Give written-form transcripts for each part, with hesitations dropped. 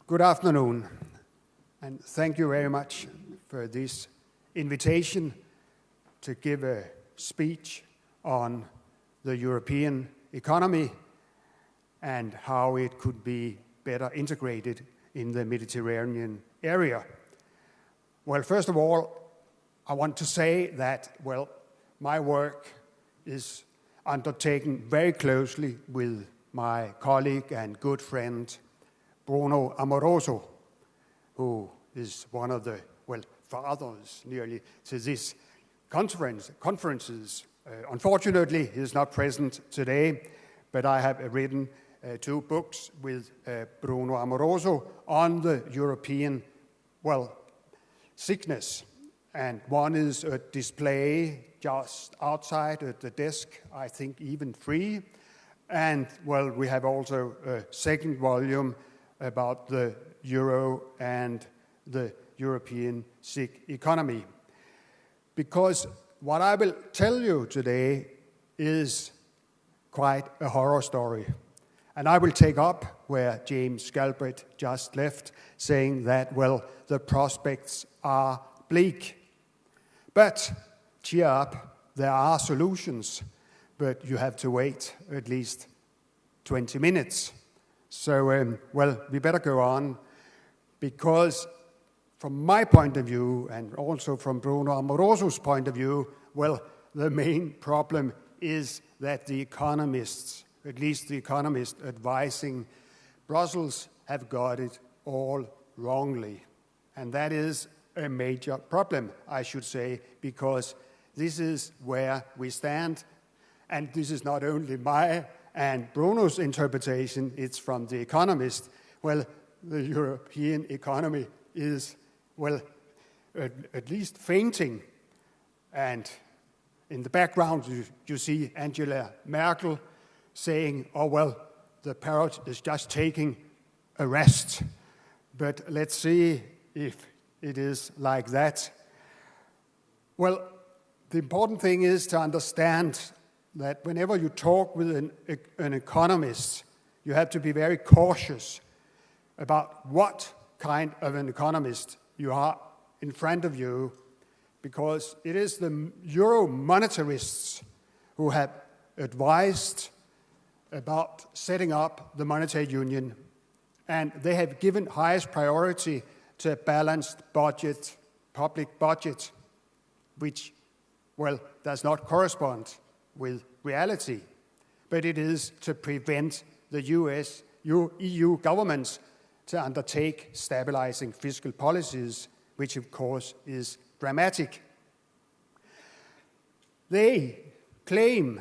Good afternoon, and thank you very much for this invitation to give a speech on the European economy and how it could be better integrated in the Mediterranean area. Well, first of all, I want to say that, my work is undertaken very closely with my colleague and good friend, Bruno Amoroso, who is one of the, fathers nearly to this conferences. Unfortunately, he is not present today, but I have written 2 books with Bruno Amoroso on the European, sickness. And one is a display just outside at the desk, I think even free. And, we have also a second volume about the euro and the European sick economy. Because what I will tell you today is quite a horror story. And I will take up where James Galbraith just left, saying that, the prospects are bleak. But cheer up, there are solutions, but you have to wait at least 20 minutes. So, we better go on, because from my point of view, and also from Bruno Amoroso's point of view, the main problem is that the economists, at least the economists advising Brussels, have got it all wrongly. And that is a major problem, I should say, because this is where we stand. And this is not only my and Bruno's interpretation, it's from The Economist. The European economy is, at least fainting. And in the background, you see Angela Merkel saying, the parrot is just taking a rest. But let's see if it is like that. The important thing is to understand that whenever you talk with an economist, you have to be very cautious about what kind of an economist you are in front of you, because it is the euro monetarists who have advised about setting up the monetary union, and they have given highest priority to a balanced budget, public budget, which, does not correspond with reality, but it is to prevent the EU governments to undertake stabilizing fiscal policies, which of course is dramatic. They claim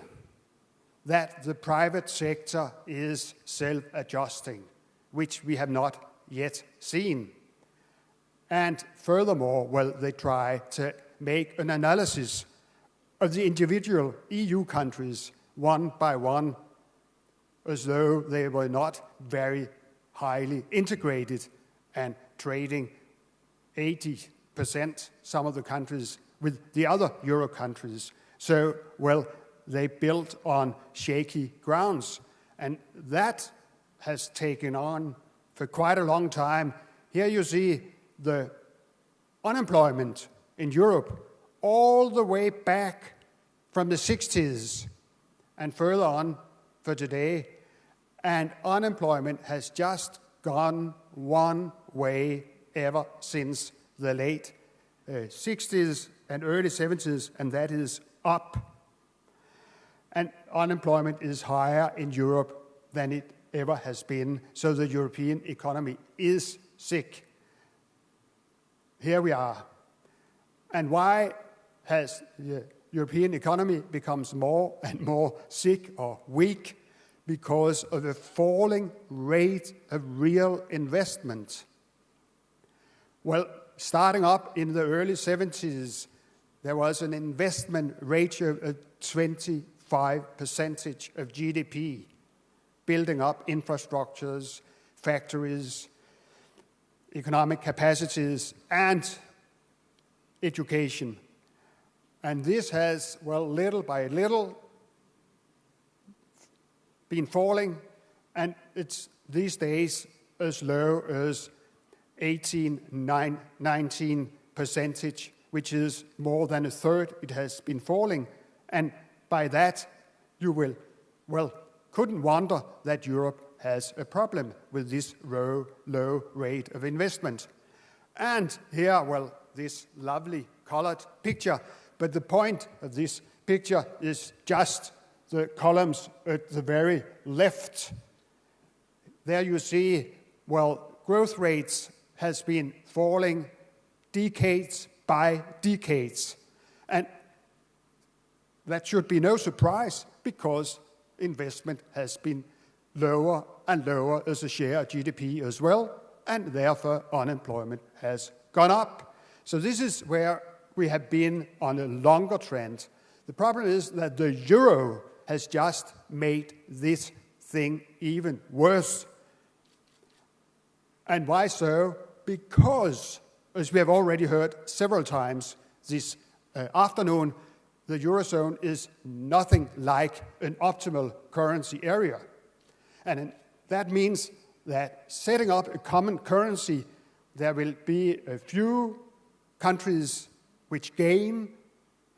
that the private sector is self-adjusting, which we have not yet seen. And furthermore, they try to make an analysis of the individual EU countries one by one, as though they were not very highly integrated and trading 80%, some of the countries, with the other Euro countries. So, they built on shaky grounds. And that has taken on for quite a long time. Here you see the unemployment in Europe all the way back from the 60s and further on for today. And unemployment has just gone one way ever since the late 60s and early 70s, and that is up. And unemployment is higher in Europe than it ever has been, so the European economy is sick. Here we are. And why has the European economy becomes more and more sick or weak? Because of a falling rate of real investment. Starting up in the early 70s, there was an investment ratio of 25% of GDP, building up infrastructures, factories, economic capacities, and education. And this has, little by little been falling, and it's these days as low as 19%, which is more than a third. It has been falling. And by that, you couldn't wonder that Europe has a problem with this low rate of investment. And here, this lovely colored picture, but the point of this picture is just the columns at the very left. There you see, growth rates has been falling decades by decades. And that should be no surprise because investment has been lower and lower as a share of GDP as well, and therefore unemployment has gone up. So this is where we have been on a longer trend. The problem is that the euro has just made this thing even worse. And why so? Because, as we have already heard several times this afternoon, the Eurozone is nothing like an optimal currency area. And that means that setting up a common currency, there will be a few countries which gain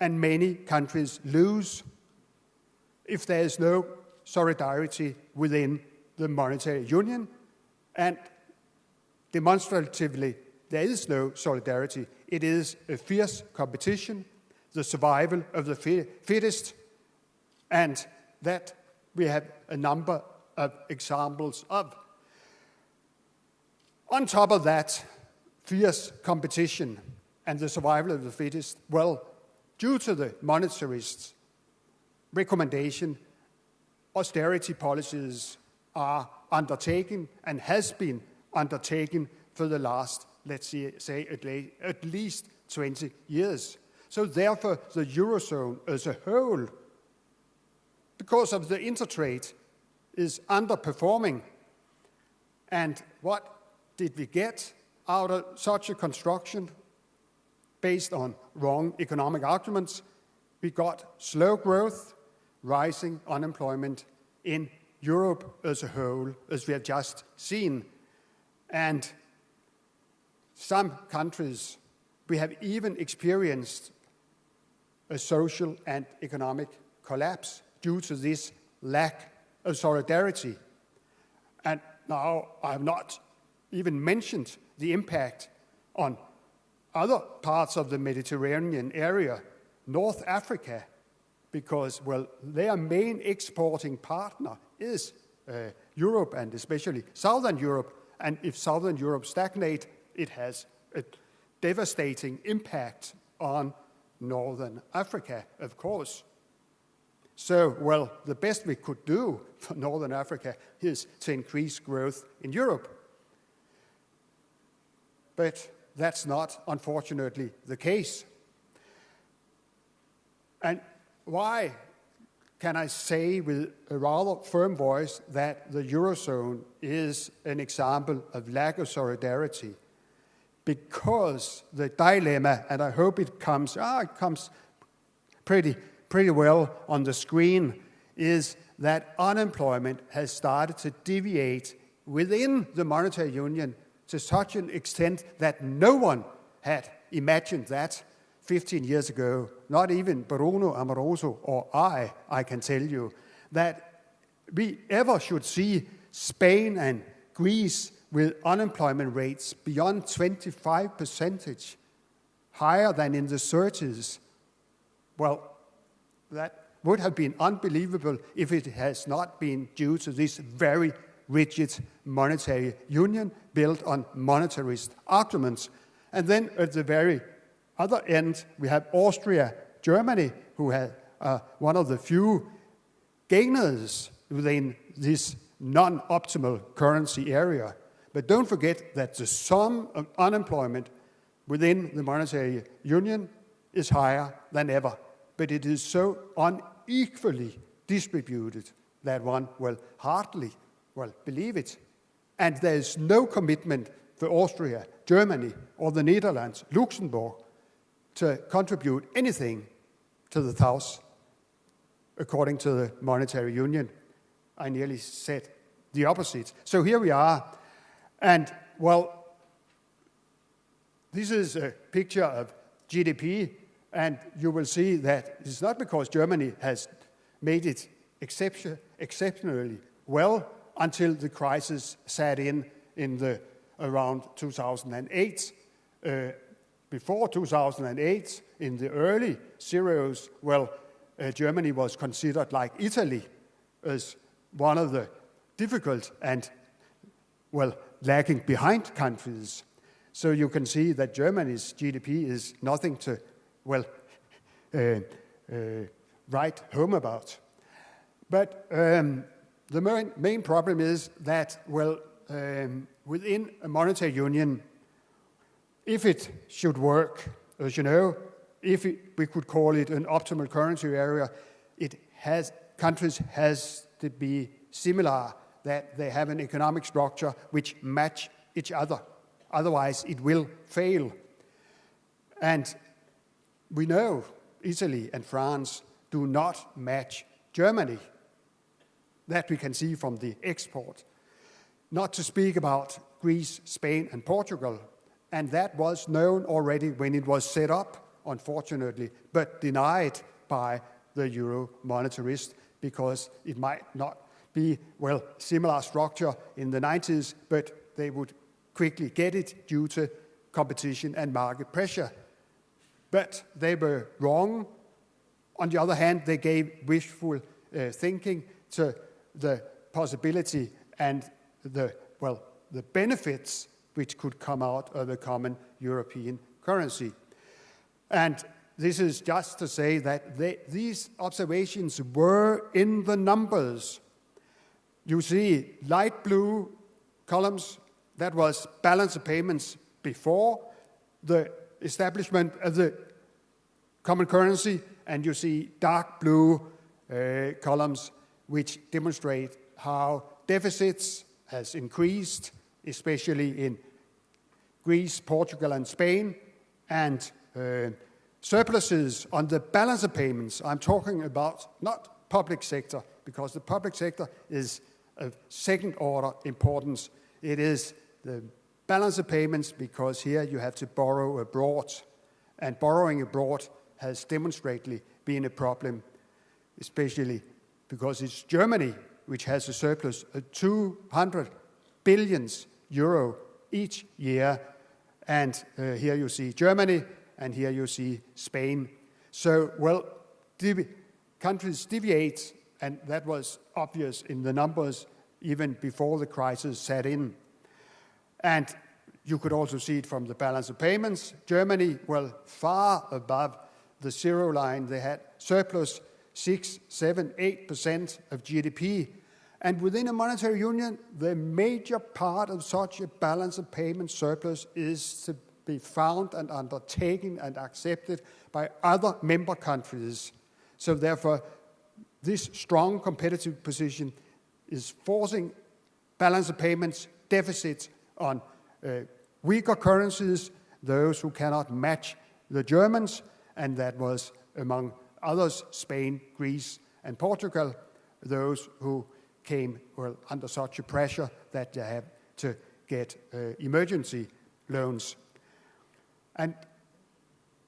and many countries lose if there is no solidarity within the monetary union. And demonstratively, there is no solidarity. It is a fierce competition, the survival of the fittest, and that we have a number of examples of. On top of that fierce competition and the survival of the fittest, due to the monetarists' recommendation, austerity policies are undertaken and has been undertaken for the last, say at least 20 years. So therefore, the Eurozone as a whole, because of the intertrade, is underperforming. And what did we get out of such a construction based on wrong economic arguments? We got slow growth, rising unemployment in Europe as a whole, as we have just seen. And some countries, we have even experienced a social and economic collapse due to this lack of solidarity. And now I have not even mentioned the impact on other parts of the Mediterranean area, North Africa, because, their main exporting partner is Europe, and especially Southern Europe. And if Southern Europe stagnate, it has a devastating impact on Northern Africa, of course. So, the best we could do for Northern Africa is to increase growth in Europe. But that's not, unfortunately, the case. And why can I say with a rather firm voice that the Eurozone is an example of lack of solidarity? Because the dilemma, and I hope it comes pretty well on the screen, is that unemployment has started to deviate within the monetary union to such an extent that no one had imagined that 15 years ago. Not even Bruno Amoroso or I can tell you, that we ever should see Spain and Greece with unemployment rates beyond 25%, higher than in the 30s. That would have been unbelievable if it has not been due to this very rigid monetary union built on monetarist arguments. And then at the very other end, we have Austria, Germany, who had one of the few gainers within this non-optimal currency area. But don't forget that the sum of unemployment within the monetary union is higher than ever. But it is so unequally distributed that one will hardly believe it. And there is no commitment for Austria, Germany, or the Netherlands, Luxembourg, to contribute anything to the South, according to the monetary union. I nearly said the opposite. So here we are. And, well, this is a picture of GDP, and you will see that it's not because Germany has made it exceptionally well until the crisis set in the around 2008. Before 2008, in the early zeros, well, Germany was considered like Italy as one of the difficult and, well, lagging behind countries. So you can see that Germany's GDP is nothing to, well, write home about. But the main problem is that, well, within a monetary union, if it should work, as you know, we could call it an optimal currency area, countries has to be similar, that they have an economic structure which match each other. Otherwise, it will fail. And we know Italy and France do not match Germany. That we can see from the export. Not to speak about Greece, Spain, and Portugal. And that was known already when it was set up, unfortunately, but denied by the euro monetarists because it might not be, well, similar structure in the 90s, but they would quickly get it due to competition and market pressure. But they were wrong. On the other hand, they gave wishful thinking to the possibility and the benefits which could come out of the common European currency. And this is just to say that these observations were in the numbers. You see light blue columns, that was balance of payments before the establishment of the common currency, and you see dark blue columns which demonstrate how deficits has increased, especially in Greece, Portugal, and Spain, and surpluses on the balance of payments. I'm talking about not public sector, because the public sector is of second order importance. It is the balance of payments, because here you have to borrow abroad, and borrowing abroad has demonstrably been a problem, especially because it's Germany which has a surplus of 200 billion euro each year. And here you see Germany, and here you see Spain. So, well, countries deviate, and that was obvious in the numbers even before the crisis set in. And you could also see it from the balance of payments. Germany, well, far above the zero line. They had surplus 6, 7, 8% of GDP. And within a monetary union, the major part of such a balance of payment surplus is to be found and undertaken and accepted by other member countries. So therefore, this strong competitive position is forcing balance of payments deficits on weaker currencies, those who cannot match the Germans, and that was, among others, Spain, Greece, and Portugal, those who came under such a pressure that they had to get emergency loans. And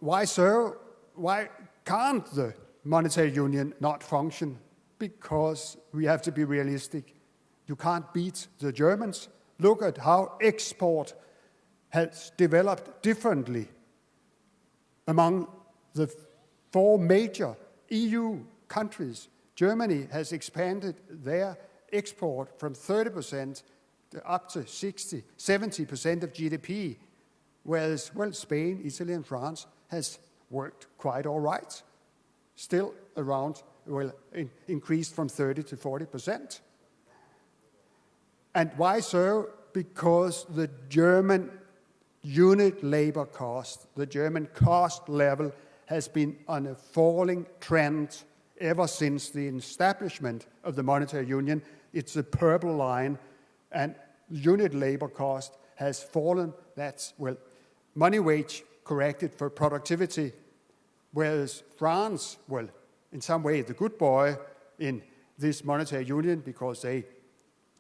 why so? Why can't the monetary union not function? Because we have to be realistic. You can't beat the Germans. Look at how export has developed differently among the 4 major EU countries. Germany has expanded their export from 30% up to 60, 70% of GDP, whereas, well, Spain, Italy, and France has worked quite all right, still around, well, increased from 30 to 40%. And why so? Because the German unit labor cost, the German cost level, has been on a falling trend ever since the establishment of the monetary union. It's the purple line, and unit labor cost has fallen. That's, well, money wage corrected for productivity, whereas France, well, in some way the good boy in this monetary union, because they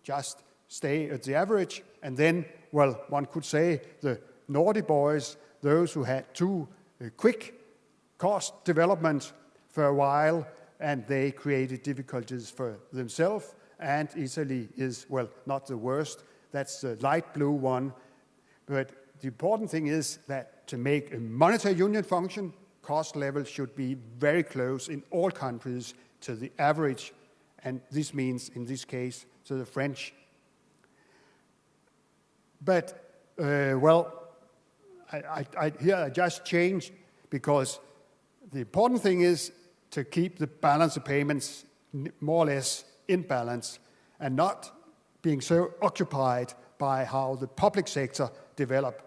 just stay at the average, and then well, one could say the naughty boys, those who had too quick cost development for a while, and they created difficulties for themselves. And Italy is, well, not the worst. That's the light blue one. But the important thing is that to make a monetary union function, cost level should be very close in all countries to the average. And this means, in this case, to the French. But, here I just changed because the important thing is to keep the balance of payments more or less in balance and not being so occupied by how the public sector develop.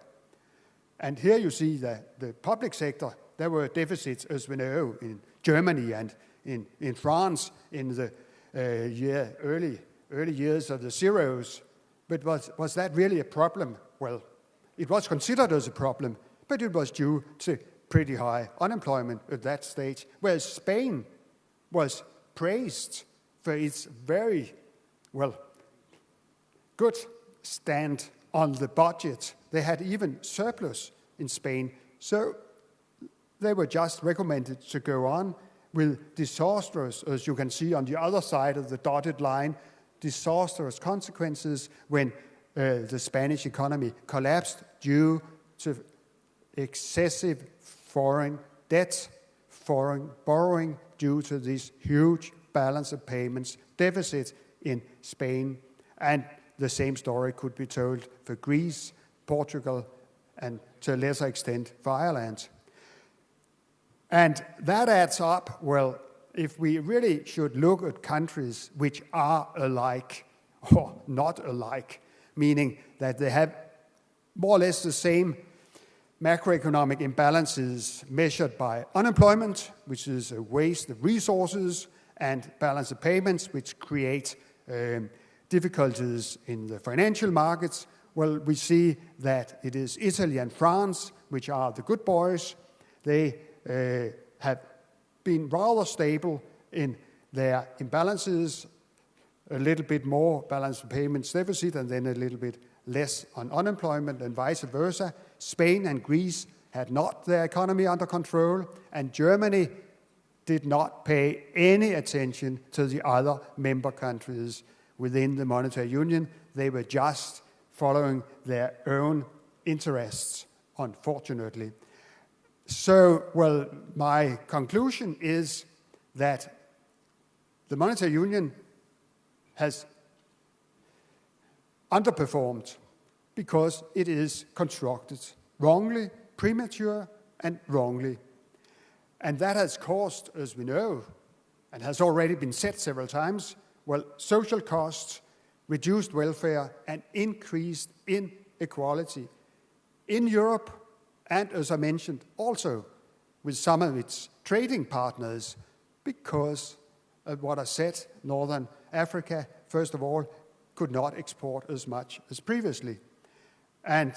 And here you see that the public sector, there were deficits, as we know, in Germany and in France in the early years of the zeros. But was that really a problem? Well, it was considered as a problem, but it was due to pretty high unemployment at that stage, whereas Spain was praised for its very, good stand on the budget. They had even surplus in Spain, so they were just recommended to go on with disastrous, as you can see on the other side of the dotted line, disastrous consequences when the Spanish economy collapsed due to excessive foreign debt, foreign borrowing due to this huge balance of payments deficit in Spain. And the same story could be told for Greece, Portugal, and to a lesser extent for Ireland. And that adds up, well, if we really should look at countries which are alike or not alike, meaning that they have more or less the same macroeconomic imbalances measured by unemployment, which is a waste of resources, and balance of payments, which create difficulties in the financial markets, well, we see that it is Italy and France, which are the good boys. They have been rather stable in their imbalances, a little bit more balance of payments deficit, and then a little bit less on unemployment, and vice versa. Spain and Greece had not their economy under control, and Germany did not pay any attention to the other member countries within the monetary union. They were just following their own interests, unfortunately. So, well, my conclusion is that the monetary union has underperformed because it is constructed wrongly, premature, and wrongly. And that has caused, as we know, and has already been said several times, well, social costs, reduced welfare, and increased inequality in Europe, and as I mentioned, also with some of its trading partners, because of what I said, Northern Africa, first of all, could not export as much as previously. And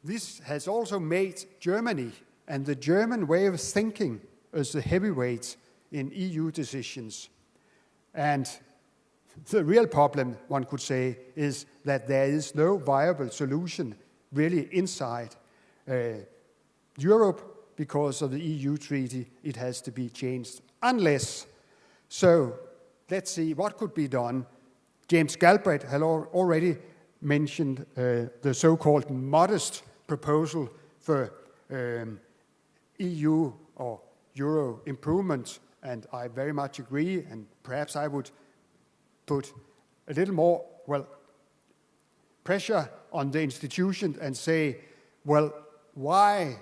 this has also made Germany and the German way of thinking as the heavyweight in EU decisions. And the real problem, one could say, is that there is no viable solution really inside Europe because of the EU treaty. It has to be changed unless. So let's see what could be done. James Galbraith had already mentioned the so-called modest proposal for EU or Euro improvement, and I very much agree, and perhaps I would put a little more, pressure on the institution and say, well, why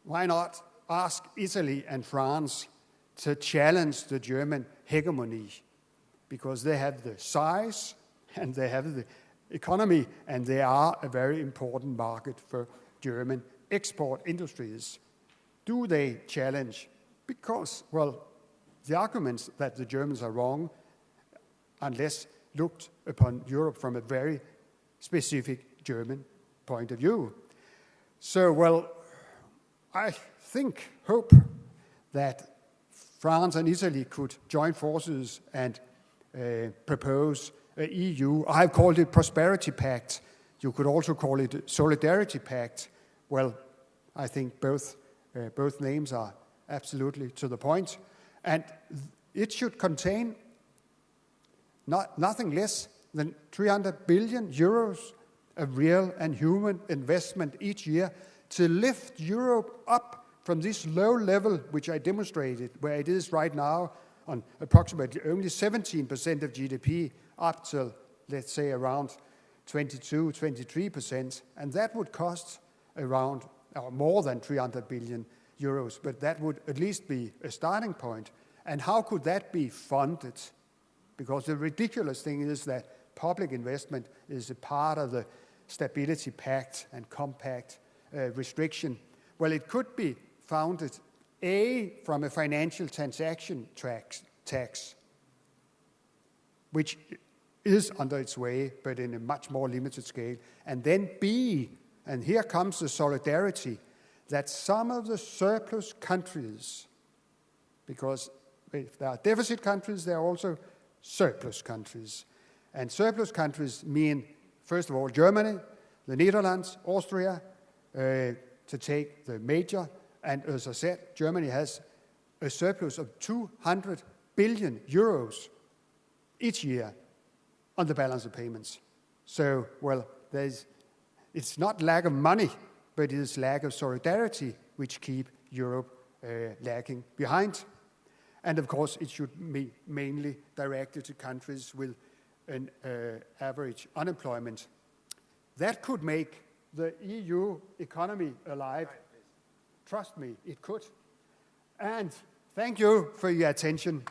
not ask Italy and France to challenge the German hegemony? Because they have the size and they have the economy, and they are a very important market for German export industries. Do they challenge? Because, the arguments that the Germans are wrong, unless looked upon Europe from a very specific German point of view. So, I hope that France and Italy could join forces and propose EU. I've called it Prosperity Pact. You could also call it Solidarity Pact. Well, I think both names are absolutely to the point. And it should contain nothing less than 300 billion euros of real and human investment each year to lift Europe up from this low level, which I demonstrated, where it is right now on approximately only 17% of GDP, up till, let's say, around 22, 23%. And that would cost around, or more than 300 billion euros, but that would at least be a starting point. And how could that be funded? Because the ridiculous thing is that public investment is a part of the Stability Pact and Compact restriction. Well, it could be founded, A, from a financial transaction tax, which is under its way, but in a much more limited scale. And then B, and here comes the solidarity, that some of the surplus countries, because if there are deficit countries, there are also surplus countries. And surplus countries mean, first of all, Germany, the Netherlands, Austria, to take the major. And as I said, Germany has a surplus of 200 billion euros each year on the balance of payments. So, well, it's not lack of money, but it is lack of solidarity which keep Europe lagging behind. And of course, it should be mainly directed to countries with an average unemployment. That could make the EU economy alive. Trust me, it could. And thank you for your attention.